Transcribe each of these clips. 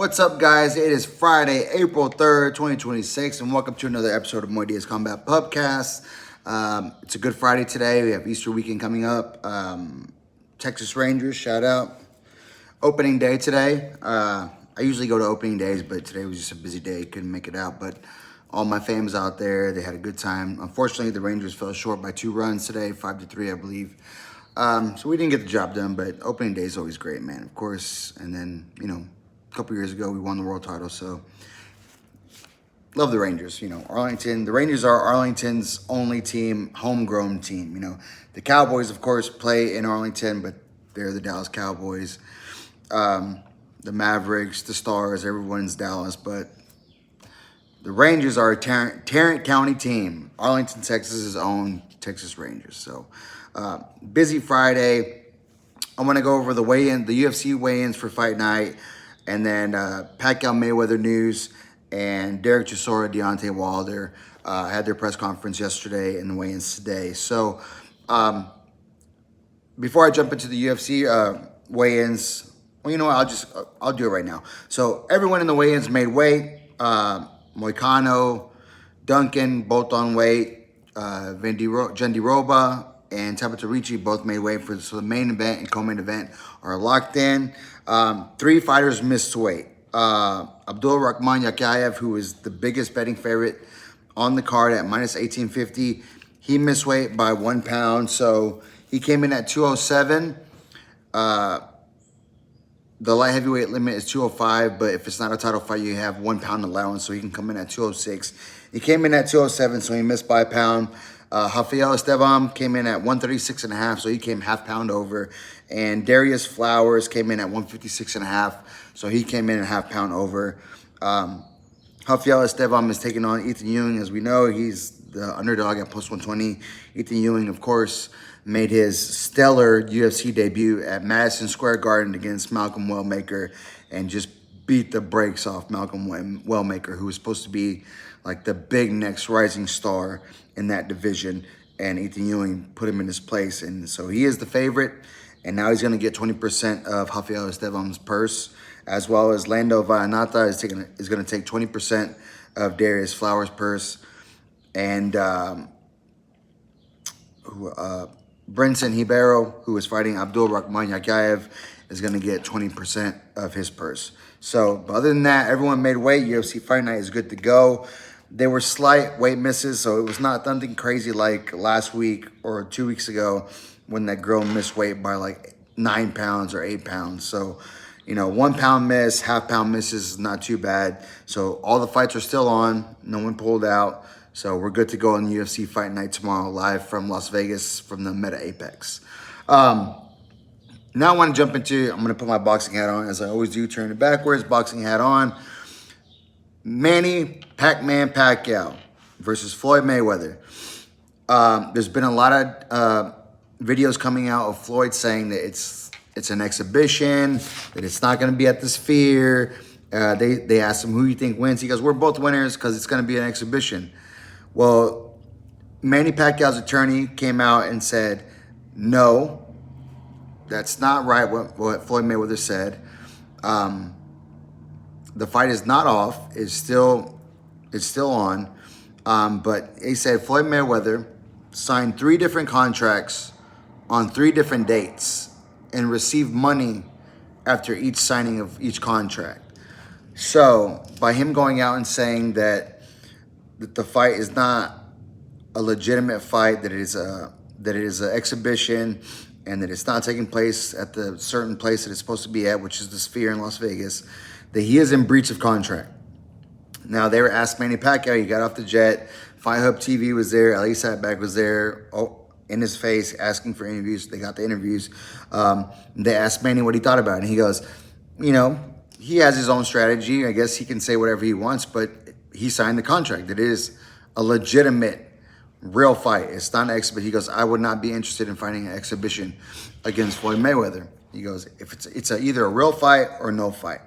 What's up, guys? It is Friday, April 3rd, 2026, and welcome to another episode of Moy Diaz Combat Pubcast. It's a good Friday today. We have Easter weekend coming up. Texas Rangers, shout out. Opening day today. I usually go to opening days, but today was just a busy day. Couldn't make it out, but all my fams out there, they had a good time. Unfortunately, the Rangers fell short by 2 runs today, 5-3, I believe. So we didn't get the job done, but opening day is always great, man, of course. And then, a couple years ago, we won the world title, so love the Rangers. Arlington, the Rangers are Arlington's only team, homegrown team. The Cowboys, of course, play in Arlington, but they're the Dallas Cowboys. The Mavericks, the Stars, everyone's Dallas, but the Rangers are a Tarrant County team. Arlington, Texas's own Texas Rangers. So, busy Friday. I want to go over the UFC weigh-ins for fight night, and then Pacquiao Mayweather news, and Derek Chisora, Deontay Wilder had their press conference yesterday and the weigh-ins today. So, before I jump into the UFC weigh-ins, well, you know what? I'll do it right now. So, everyone in the weigh-ins made weight. Moicano, Duncan, both on weight. Gendiroba and Tabata Ricci both made weight so the main event and co-main event are locked in. 3 fighters missed weight. Abdul Rahman Yakayev, who is the biggest betting favorite on the card at minus 1850, he missed weight by 1 pound, so he came in at 207. The light heavyweight limit is 205, but if it's not a title fight, you have 1 pound allowance, so he can come in at 206. He came in at 207, so he missed by a pound. Rafael Estevam came in at 136.5, so he came half pound over. And Darius Flowers came in at 156.5, so he came in a half pound over. Rafael Estevam is taking on Ethan Ewing. As we know, he's the underdog at plus 120. Ethan Ewing, of course, made his stellar UFC debut at Madison Square Garden against Malcolm Wellmaker and just beat the brakes off Malcolm Wellmaker, who was supposed to be like the big next rising star in that division. And Ethan Ewing put him in his place. And so he is the favorite. And now he's going to get 20% of Rafael Estevam's purse, as well as Lando Vallanata is going to take 20% of Darius Flowers' purse. And Brinson Ribeiro, who is fighting Abdul Rahman Yakayev, is going to get 20% of his purse. So, other than that, everyone made weight. UFC Fight Night is good to go. They were slight weight misses, so it was not something crazy like last week or 2 weeks ago when that girl missed weight by like 9 pounds or 8 pounds. So, 1 pound miss, half pound misses is not too bad. So, all the fights are still on. No one pulled out. So we're good to go on the UFC Fight Night tomorrow, live from Las Vegas from the Meta Apex. Now I want to jump into, I'm going to put my boxing hat on, as I always do, turn it backwards, boxing hat on. Manny Pacquiao versus Floyd Mayweather. There's been a lot of videos coming out of Floyd saying that it's an exhibition, that it's not going to be at the Sphere. They asked him, who you think wins? He goes, we're both winners because it's going to be an exhibition. Well, Manny Pacquiao's attorney came out and said, no, that's not right what Floyd Mayweather said. The fight is not off. It's still on. But he said Floyd Mayweather signed 3 different contracts on 3 different dates and received money after each signing of each contract. So by him going out and saying that the fight is not a legitimate fight, that it is an exhibition, and that it's not taking place at the certain place that it's supposed to be at, which is the Sphere in Las Vegas, that he is in breach of contract. Now, they were asked Manny Pacquiao, he got off the jet, Fight Hub TV was there, Ali Satback was there, in his face, asking for interviews. They got the interviews. They asked Manny what he thought about it, and he goes, he has his own strategy. I guess he can say whatever he wants, but he signed the contract. It is a legitimate, real fight. It's not an exhibition. He goes, I would not be interested in fighting an exhibition against Floyd Mayweather. He goes, if it's either a real fight or no fight.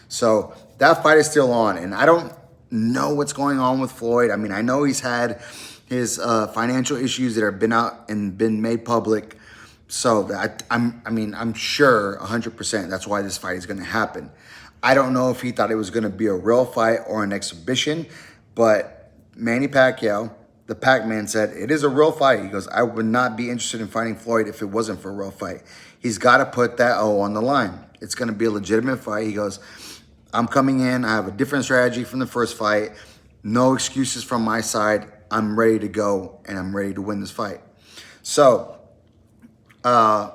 So that fight is still on, and I don't know what's going on with Floyd. I mean, I know he's had his financial issues that have been out and been made public. So I'm sure 100% that's why this fight is going to happen. I don't know if he thought it was going to be a real fight or an exhibition, but Manny Pacquiao, the Pac-Man, said it is a real fight. He goes, I would not be interested in fighting Floyd if it wasn't for a real fight. He's got to put that O on the line. It's going to be a legitimate fight. He goes, I'm coming in. I have a different strategy from the first fight. No excuses from my side. I'm ready to go, and I'm ready to win this fight. So, I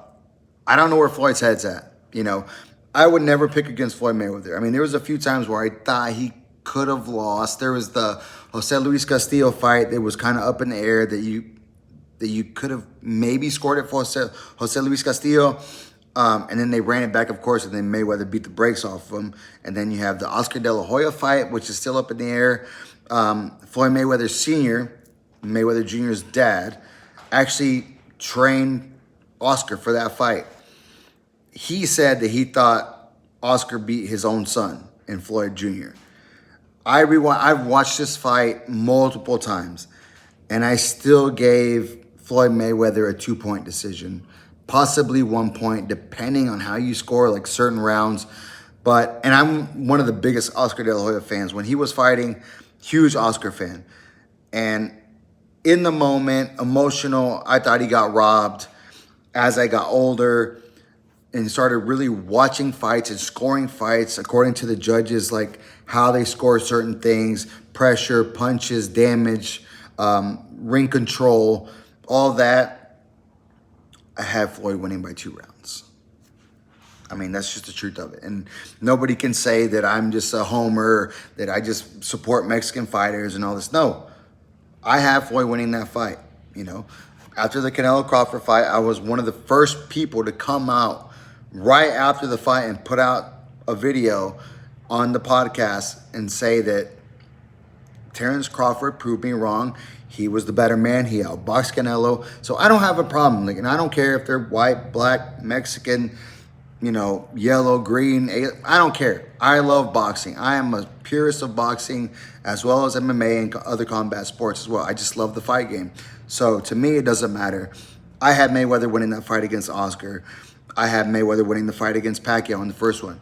don't know where Floyd's head's at. You know, I would never pick against Floyd Mayweather. I mean, there was a few times where I thought he could have lost. There was the Jose Luis Castillo fight that was kind of up in the air that you could have maybe scored it for Jose Luis Castillo. And then they ran it back, of course, and then Mayweather beat the brakes off of him. And then you have the Oscar De La Hoya fight, which is still up in the air. Floyd Mayweather Sr., Mayweather Jr.'s dad, actually trained Oscar for that fight. He said that he thought Oscar beat his own son in Floyd Jr. I've watched this fight multiple times, and I still gave Floyd Mayweather a 2-point decision, possibly 1 point, depending on how you score, like certain rounds. And I'm one of the biggest Oscar De La Hoya fans. When he was fighting, huge Oscar fan. And in the moment, emotional, I thought he got robbed. As I got older and started really watching fights and scoring fights according to the judges, like how they score certain things, pressure, punches, damage, ring control, all that, I had Floyd winning by 2 rounds. I mean, that's just the truth of it. And nobody can say that I'm just a homer, that I just support Mexican fighters and all this. No, I have Floyd winning that fight, you know. After the Canelo Crawford fight, I was one of the first people to come out right after the fight and put out a video on the podcast and say that Terrence Crawford proved me wrong. He was the better man. He outboxed Canelo. So I don't have a problem. And I don't care if they're white, black, Mexican, you know, yellow, green. I don't care. I love boxing. I am a purist of boxing as well as MMA and other combat sports as well. I just love the fight game. So to me, it doesn't matter. I had Mayweather winning that fight against Oscar. I had Mayweather winning the fight against Pacquiao in the first one.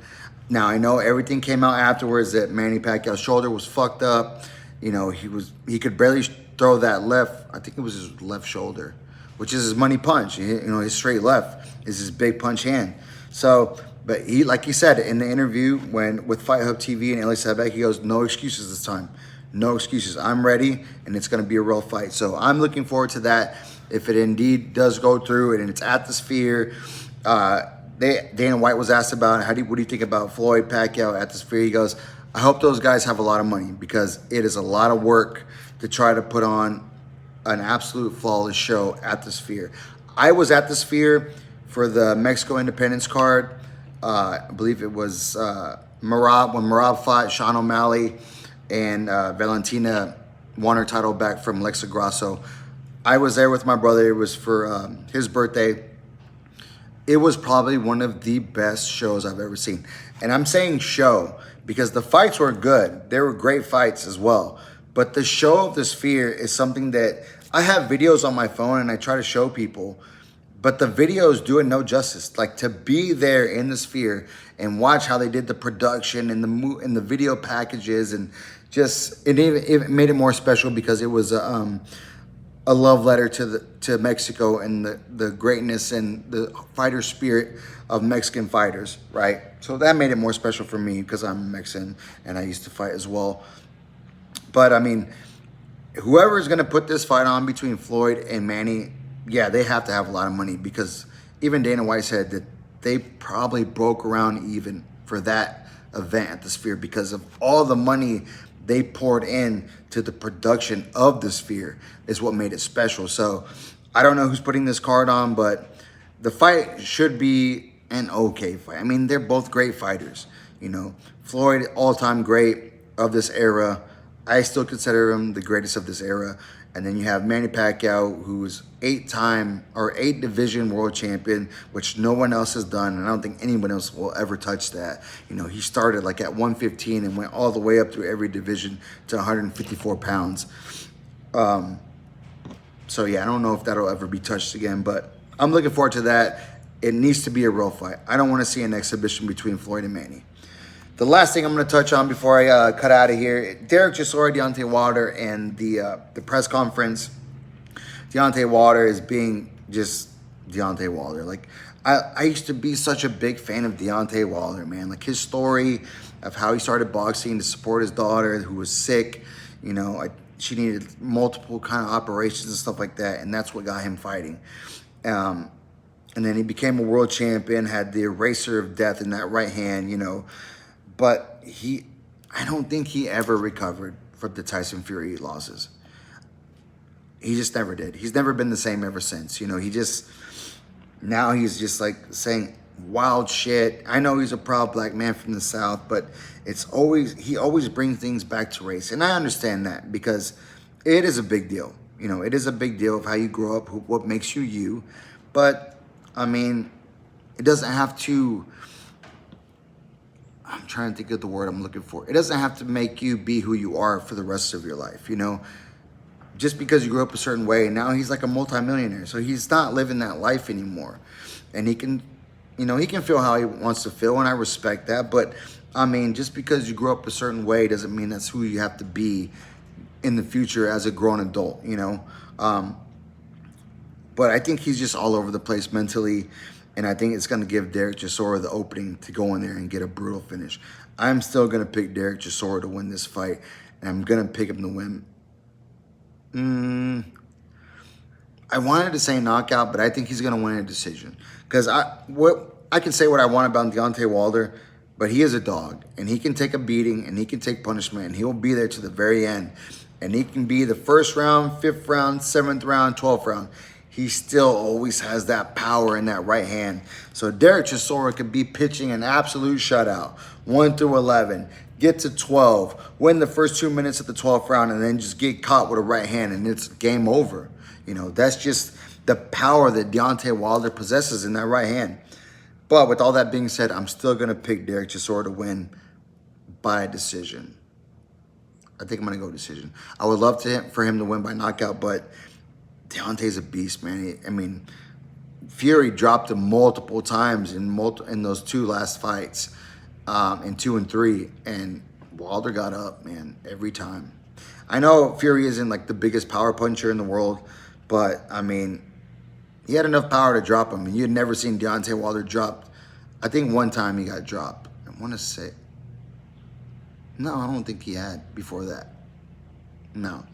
Now, I know everything came out afterwards that Manny Pacquiao's shoulder was fucked up. You know, he could barely throw that left. I think it was his left shoulder, which is his money punch. You know, his straight left is his big punch hand. So, but he, like he said in the interview with Fight Hub TV and Eli Sadbeck, he goes, no excuses this time. No excuses. I'm ready, and it's going to be a real fight. So I'm looking forward to that. If it indeed does go through and it's at the Sphere, Dana White was asked about what do you think about Floyd Pacquiao at the Sphere? He goes, I hope those guys have a lot of money because it is a lot of work to try to put on an absolute flawless show at the Sphere. I was at the Sphere for the Mexico Independence card. I believe it was Merab, when Merab fought Sean O'Malley and Valentina won her title back from Lexa Grasso. I was there with my brother. It was for his birthday. It was probably one of the best shows I've ever seen. And I'm saying show because the fights were good. They were great fights as well. But the show of the Sphere is something that I have videos on my phone and I try to show people. But the videos do it no justice. Like to be there in the Sphere and watch how they did the production and the video packages and just it made it more special because it was a love letter to Mexico and the greatness and the fighter spirit of Mexican fighters, right? So that made it more special for me because I'm Mexican and I used to fight as well. But I mean, whoever is going to put this fight on between Floyd and Manny, yeah, they have to have a lot of money because even Dana White said that they probably broke around even for that event at the Sphere because of all the money they poured in to the production of the Sphere is what made it special. So I don't know who's putting this card on, but the fight should be an okay fight. I mean, they're both great fighters. You know, Floyd, all-time great of this era. I still consider him the greatest of this era. And then you have Manny Pacquiao, who's 8 division world champion, which no one else has done. And I don't think anyone else will ever touch that. You know, he started like at 115 and went all the way up through every division to 154 pounds. So yeah, I don't know if that'll ever be touched again, but I'm looking forward to that. It needs to be a real fight. I don't want to see an exhibition between Floyd and Manny. The last thing I'm going to touch on before I cut out of here, Derek Chisora, Deontay Wilder, and the press conference. Deontay Wilder is being just Deontay Wilder. Like, I used to be such a big fan of Deontay Wilder, man. Like, his story of how he started boxing to support his daughter who was sick. You know, she needed multiple kind of operations and stuff like that, and that's what got him fighting. And then he became a world champion, had the eraser of death in that right hand, you know. But I don't think he ever recovered from the Tyson Fury losses. He just never did. He's never been the same ever since. You know, now he's just like saying wild shit. I know he's a proud black man from the South, but he always brings things back to race. And I understand that because it is a big deal. You know, it is a big deal of how you grow up, what makes you you. But, I mean, it doesn't have to, I'm trying to think of the word I'm looking for. It doesn't have to make you be who you are for the rest of your life, you know? Just because you grew up a certain way, now he's like a multimillionaire. So he's not living that life anymore. And he can, you know, he can feel how he wants to feel, and I respect that. But, I mean, just because you grew up a certain way doesn't mean that's who you have to be in the future as a grown adult, you know? But I think he's just all over the place mentally, and I think it's going to give Derek Chisora the opening to go in there and get a brutal finish. I'm still going to pick Derek Chisora to win this fight, and I'm going to pick him to win. I wanted to say knockout, but I think he's going to win a decision. Because I can say what I want about Deontay Wilder, but he is a dog, and he can take a beating, and he can take punishment, and he'll be there to the very end. And he can be the first round, 5th round, 7th round, 12th round. He still always has that power in that right hand. So Derek Chisora could be pitching an absolute shutout, 1 through 11, get to 12, win the first 2 minutes of the 12th round, and then just get caught with a right hand, and it's game over. You know, that's just the power that Deontay Wilder possesses in that right hand. But with all that being said, I'm still going to pick Derek Chisora to win by a decision. I think I'm going to go decision. I would love for him to win by knockout, but Deontay's a beast, man. I mean, Fury dropped him multiple times in those 2 last fights, in 2 and 3, and Wilder got up, man, every time. I know Fury isn't like the biggest power puncher in the world, but I mean, he had enough power to drop him, and you had never seen Deontay Wilder drop. I think one time he got dropped. I want to say, no, I don't think he had before that. No.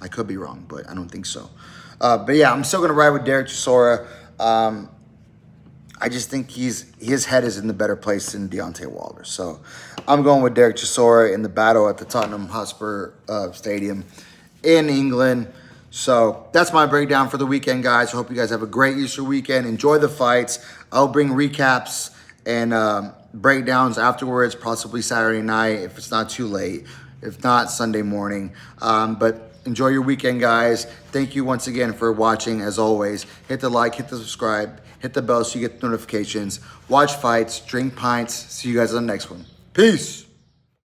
I could be wrong, but I don't think so. But yeah, I'm still going to ride with Derek Chisora. I just think his head is in the better place than Deontay Wilder. So I'm going with Derek Chisora in the battle at the Tottenham Hotspur Stadium in England. So that's my breakdown for the weekend, guys. I hope you guys have a great Easter weekend. Enjoy the fights. I'll bring recaps and breakdowns afterwards, possibly Saturday night if it's not too late. If not, Sunday morning. But enjoy your weekend, guys. Thank you once again for watching. As always, hit the like, hit the subscribe, hit the bell so you get the notifications. Watch fights, drink pints. See you guys on the next one. Peace.